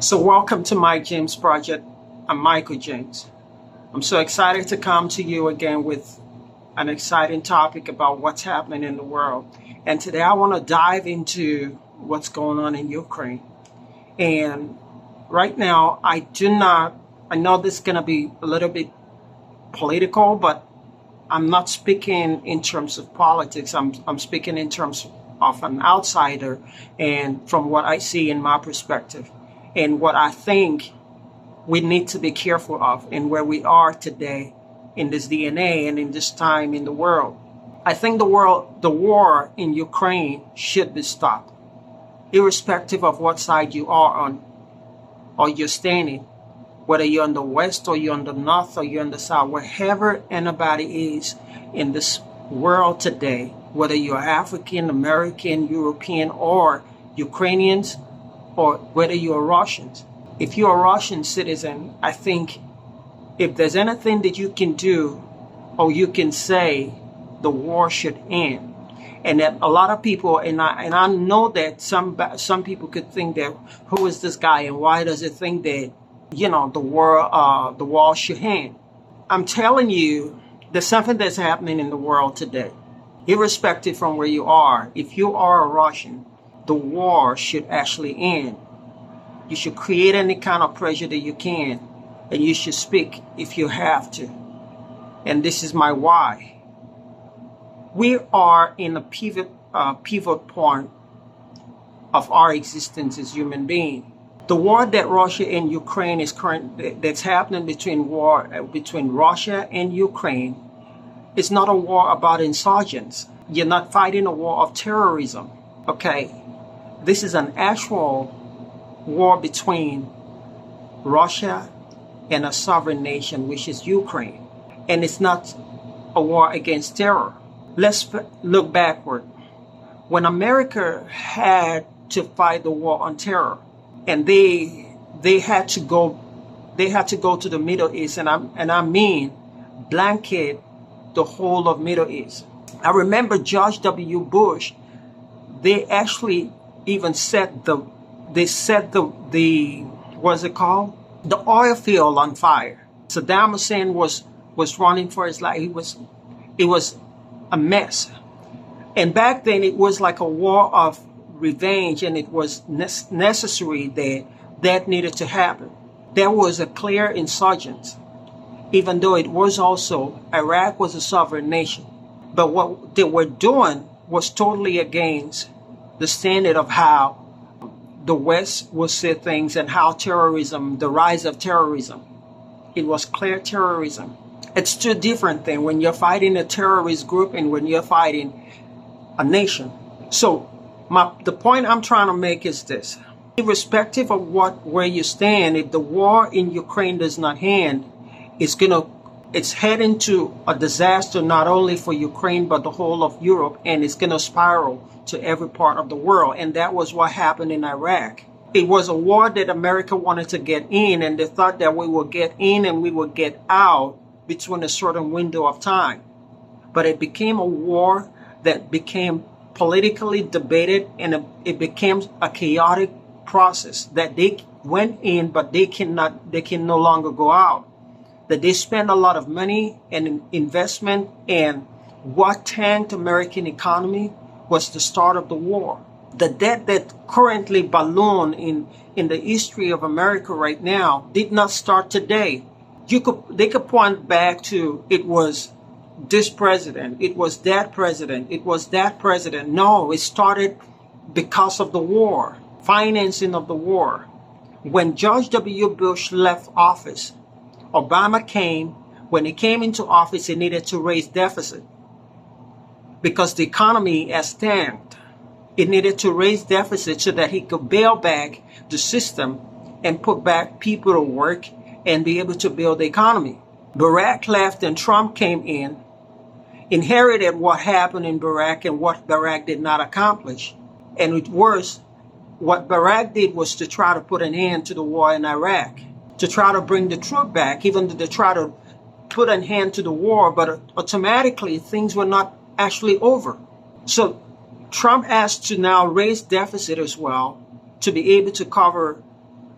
So welcome to Mike James Project. I'm Michael James. I'm so excited to come to you again with an exciting topic about what's happening in the world. And today I want to dive into what's going on in Ukraine. And right now, I know this is going to be a little bit political, but I'm not speaking in terms of politics. I'm speaking in terms of an outsider and from what I see in my perspective. And what I think we need to be careful of and where we are today in this DNA and in this time in the world. I think the war in Ukraine should be stopped, irrespective of what side you are on or you're standing, whether you're on the west or you're on the north or you're on the south, wherever anybody is in this world today, whether you're African, American, European, or Ukrainians, or whether you're Russians. If you're a Russian citizen, I think if there's anything that you can do or you can say, the war should end. And that a lot of people, and I know that some people could think that, who is this guy and why does it think that, the war should end? I'm telling you, there's something that's happening in the world today. Irrespective from where you are, if you are a Russian, the war should actually end. You should create any kind of pressure that you can, and you should speak if you have to. And this is my why. We are in a pivot point of our existence as human beings. The war that Russia and Ukraine that's happening between Russia and Ukraine is not a war about insurgents. You're not fighting a war of terrorism. Okay, this is an actual war between Russia and a sovereign nation, which is Ukraine. And it's not a war against terror. Let's look backward. When America had to fight the war on terror, and they had to go to the Middle East, and I mean blanket the whole of Middle East. I remember George W. Bush. They actually even set the what's it called? The oil field on fire. Saddam Hussein was running for his life. It was a mess. And back then it was like a war of revenge, and it was necessary that needed to happen. There was a clear insurgence, even though it was also, Iraq was a sovereign nation. But what they were doing was totally against the standard of how the West will see things and how terrorism, the rise of terrorism. It was clear terrorism. It's two different things when you're fighting a terrorist group and when you're fighting a nation. So the point I'm trying to make is this. Irrespective of where you stand, if the war in Ukraine does not end, it's heading to a disaster not only for Ukraine but the whole of Europe, and it's going to spiral to every part of the world. And that was what happened in Iraq. It was a war that America wanted to get in, and they thought that we would get in and we would get out between a certain window of time. But it became a war that became politically debated, and it became a chaotic process that they went in, but they can no longer go out. That they spend a lot of money and investment, and what tanked American economy was the start of the war. The debt that currently ballooned in the history of America right now did not start today. They could point back to, it was this president, it was that president, it was that president. No, it started because of the war, financing of the war. When George W. Bush left office, Obama came. When he came into office, he needed to raise deficit because the economy has tanked. It needed to raise deficit so that he could bail back the system and put back people to work and be able to build the economy. Barack left and Trump came in, inherited what happened in Barack and what Barack did not accomplish. And it was, what Barack did was to try to put an end to the war in Iraq, to try to bring the troop back, even though they try to put an end to the war, but automatically things were not actually over. So Trump has to now raise deficit as well to be able to cover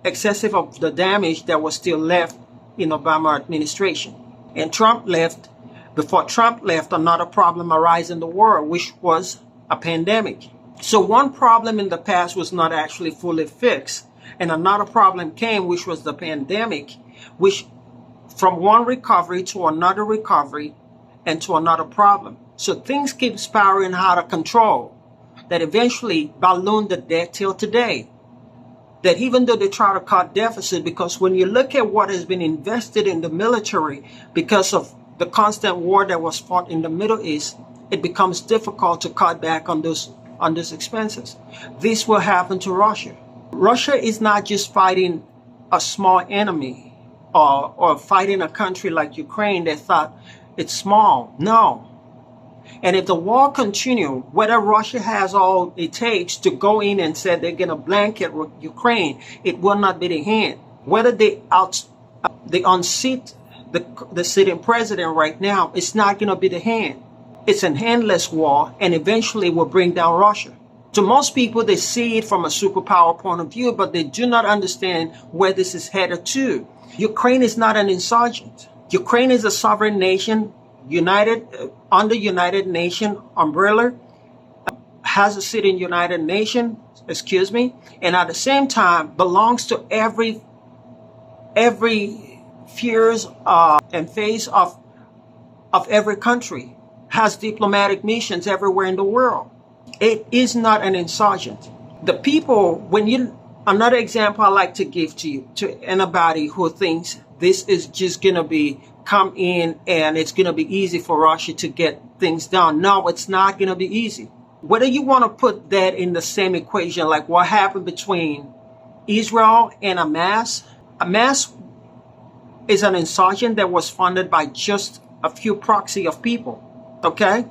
excessive of the damage that was still left in Obama administration. And Trump left. Before Trump left, another problem arose in the world, which was a pandemic. So one problem in the past was not actually fully fixed. And another problem came, which was the pandemic, which from one recovery to another recovery and to another problem. So things keep spiraling out of control that eventually ballooned the debt till today. That even though they try to cut deficit, because when you look at what has been invested in the military because of the constant war that was fought in the Middle East, it becomes difficult to cut back on those expenses. This will happen to Russia. Russia is not just fighting a small enemy or fighting a country like Ukraine that thought it's small. No. And if the war continues, whether Russia has all it takes to go in and say they're going to blanket Ukraine, it will not be the hand. Whether they unseat the sitting president right now, it's not going to be the hand. It's an endless war, and eventually will bring down Russia. To most people, they see it from a superpower point of view, but they do not understand where this is headed to. Ukraine is not an insurgent. Ukraine is a sovereign nation, under United Nation umbrella, has a seat in United Nation, and at the same time belongs to every fears and phase of every country, has diplomatic missions everywhere in the world. It is not an insurgent. The people, another example I like to give to you, to anybody who thinks this is just going to come in and it's going to be easy for Russia to get things done. No, it's not going to be easy. Whether you want to put that in the same equation, like what happened between Israel and Hamas. Hamas is an insurgent that was funded by just a few proxy of people. Okay?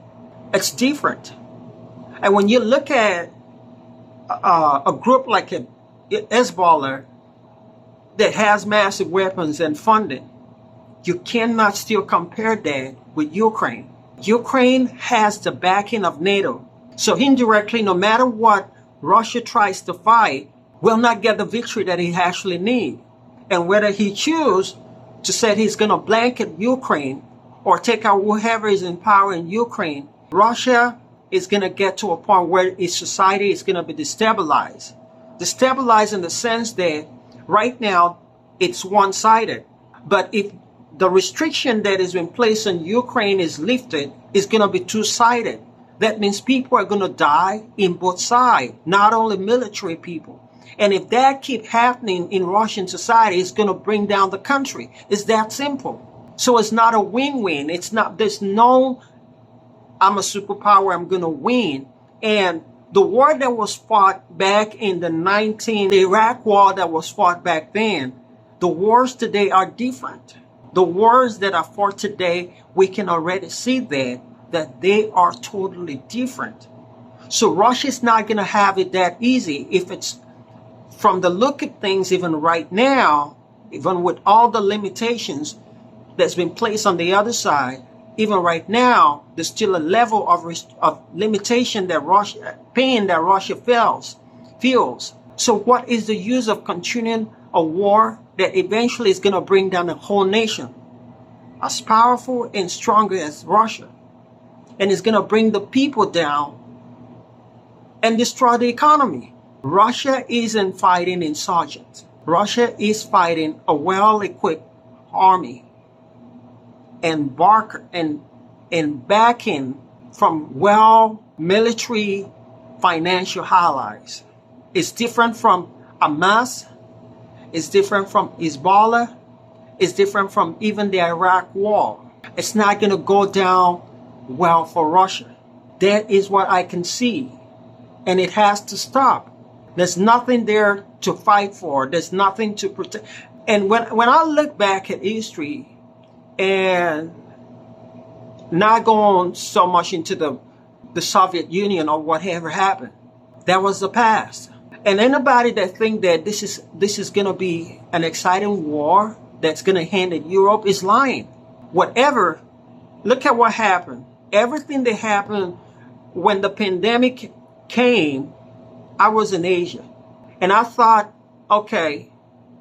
It's different. And when you look at a group like Hezbollah that has massive weapons and funding, you cannot still compare that with Ukraine. Ukraine has the backing of NATO. So indirectly, no matter what Russia tries to fight, will not get the victory that he actually needs. And whether he chooses to say he's going to blanket Ukraine or take out whoever is in power in Ukraine, Russia is going to get to a point where its society is going to be destabilized. Destabilized in the sense that right now it's one-sided. But if the restriction that has been placed on Ukraine is lifted, it's going to be two-sided. That means people are going to die in both sides, not only military people. And if that keeps happening in Russian society, it's going to bring down the country. It's that simple. So it's not a win-win. There's no, I'm a superpower, I'm going to win. And the war that was fought back in the Iraq war that was fought back then, the wars today are different. The wars that are fought today, we can already see that they are totally different. So Russia's not going to have it that easy. If it's from the look at things, even right now, even with all the limitations that's been placed on the other side, even right now, there's still a level of limitation that pain that Russia feels. So what is the use of continuing a war that eventually is going to bring down a whole nation as powerful and stronger as Russia? And it's going to bring the people down and destroy the economy. Russia isn't fighting insurgents. Russia is fighting a well-equipped army and backing from military financial allies. It's different from Hamas. It's different from Hezbollah. It's different from even the Iraq war. It's not going to go down well for Russia. That is what I can see. And it has to stop. There's nothing there to fight for. There's nothing to protect. And when I look back at history and not going so much into the Soviet Union or whatever happened, that was the past. And anybody that think that this is going to be an exciting war that's going to end in Europe is lying. Whatever, look at what happened. Everything that happened when the pandemic came, I was in Asia. And I thought, okay,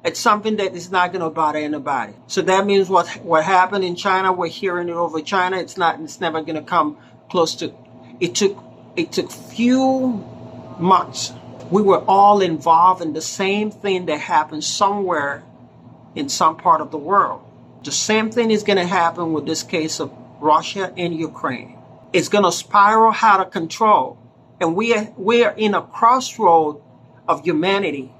It's something that is not going to bother anybody. So that means what happened in China, we're hearing it over China. It's never going to come close to. It took few months. We were all involved in the same thing that happened somewhere in some part of the world. The same thing is going to happen with this case of Russia and Ukraine. It's going to spiral out of control. And we are in a crossroad of humanity.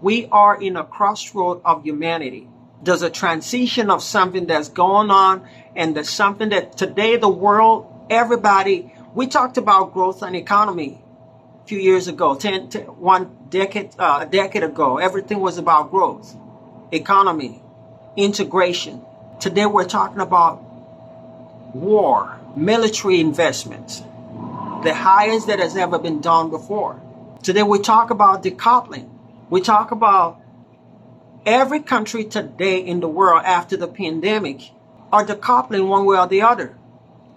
We are in a crossroad of humanity. There's a transition of something that's going on, and there's something that today the world, everybody, we talked about growth and economy a few years ago, a decade ago. Everything was about growth, economy, integration. Today we're talking about war, military investments, the highest that has ever been done before. Today we talk about decoupling. We talk about every country today in the world after the pandemic are decoupling one way or the other.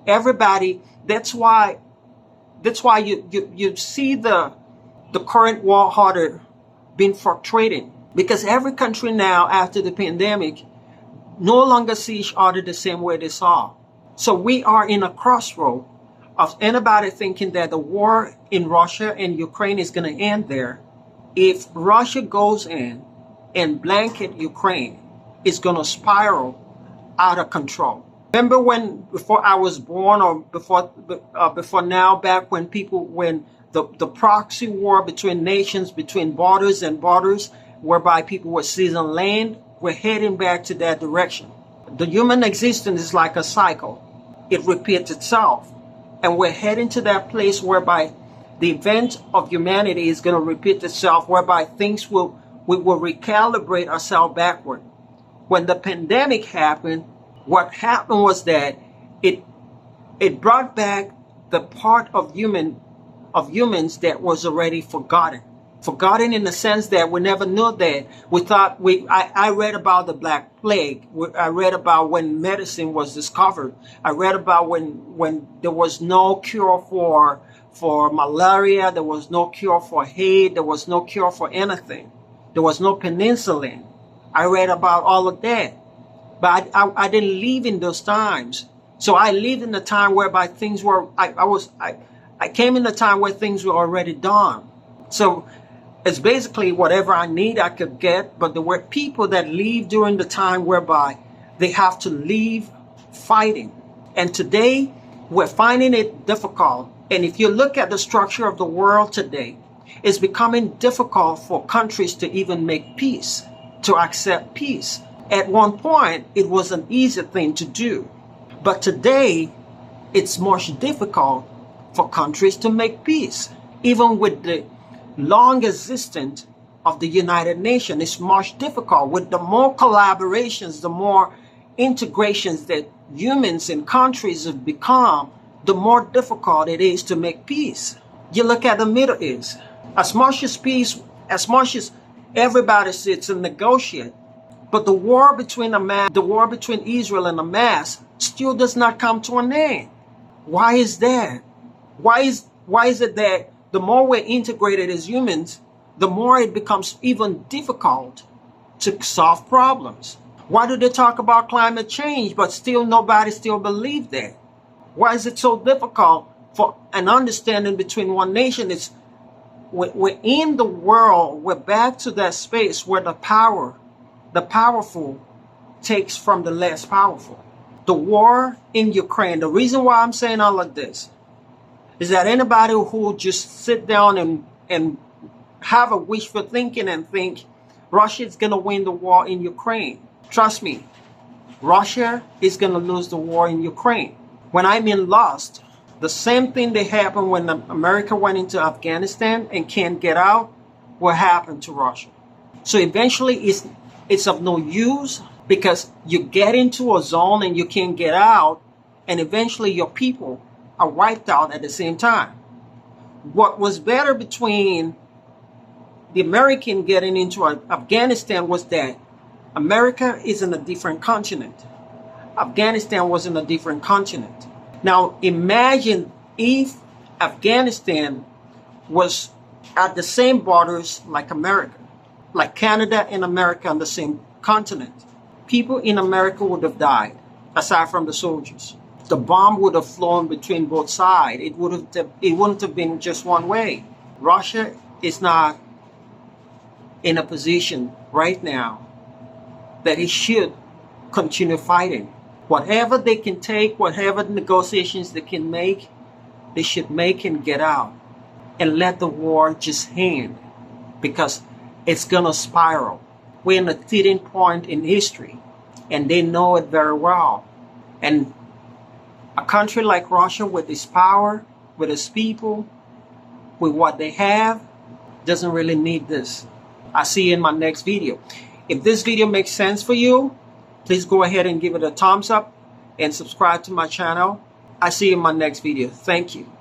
Everybody, that's why you see the current war order being fluctuating, because every country now after the pandemic no longer see each other the same way they saw. So we are in a crossroad of anybody thinking that the war in Russia and Ukraine is going to end there. If Russia goes in and blanket Ukraine, it's going to spiral out of control. Remember before I was born, or before now, back when the proxy war between nations, between borders and borders, whereby people were seizing land, we're heading back to that direction. The human existence is like a cycle. It repeats itself. And we're heading to that place whereby the event of humanity is going to repeat itself, whereby we will recalibrate ourselves backward. When the pandemic happened, what happened was that it brought back the part of humans that was already forgotten. Forgotten in the sense that we never knew that. I read about the Black Plague. I read about when medicine was discovered. I read about when there was no cure for malaria. There was no cure for AIDS. There was no cure for anything. There was no penicillin. I read about all of that. But I didn't live in those times. So I lived in the time whereby things were, I came in a time where things were already done. So it's basically whatever I need I could get, but there were people that lived during the time whereby they have to leave fighting. And today we're finding it difficult. And if you look at the structure of the world today, it's becoming difficult for countries to even make peace, to accept peace. At one point, it was an easy thing to do. But today, it's much difficult for countries to make peace. Even with the long existence of the United Nations, it's much difficult. With the more collaborations, the more integrations that humans and countries have become, the more difficult it is to make peace. You look at the Middle East. As much as everybody sits and negotiate, but the war between Israel and Hamas still does not come to an end. Why is that? Why is it that the more we're integrated as humans, the more it becomes even difficult to solve problems? Why do they talk about climate change, but nobody believes that? Why is it so difficult for an understanding between one nation? We're in the world, we're back to that space where the powerful takes from the less powerful. The war in Ukraine, the reason why I'm saying all of this is that anybody who just sit down and have a wishful thinking and think Russia is going to win the war in Ukraine, trust me, Russia is going to lose the war in Ukraine. When I mean lost, the same thing that happened when America went into Afghanistan and can't get out will happen to Russia. So eventually it's of no use, because you get into a zone and you can't get out, and eventually your people are wiped out at the same time. What was better between the American getting into Afghanistan was that America is in a different continent. Afghanistan was in a different continent. Now imagine if Afghanistan was at the same borders like America. like Canada and America on the same continent, people in America would have died, aside from the soldiers. The bomb would have flown between both sides. It wouldn't have been just one way. Russia is not in a position right now that it should continue fighting. Whatever they can take, whatever negotiations they can make, they should make and get out and let the war just end, because it's gonna spiral. We're in a tipping point in history, and they know it very well. And a country like Russia, with its power, with its people, with what they have, doesn't really need this. I'll see you in my next video. If this video makes sense for you, please go ahead and give it a thumbs up and subscribe to my channel. I'll see you in my next video. Thank you.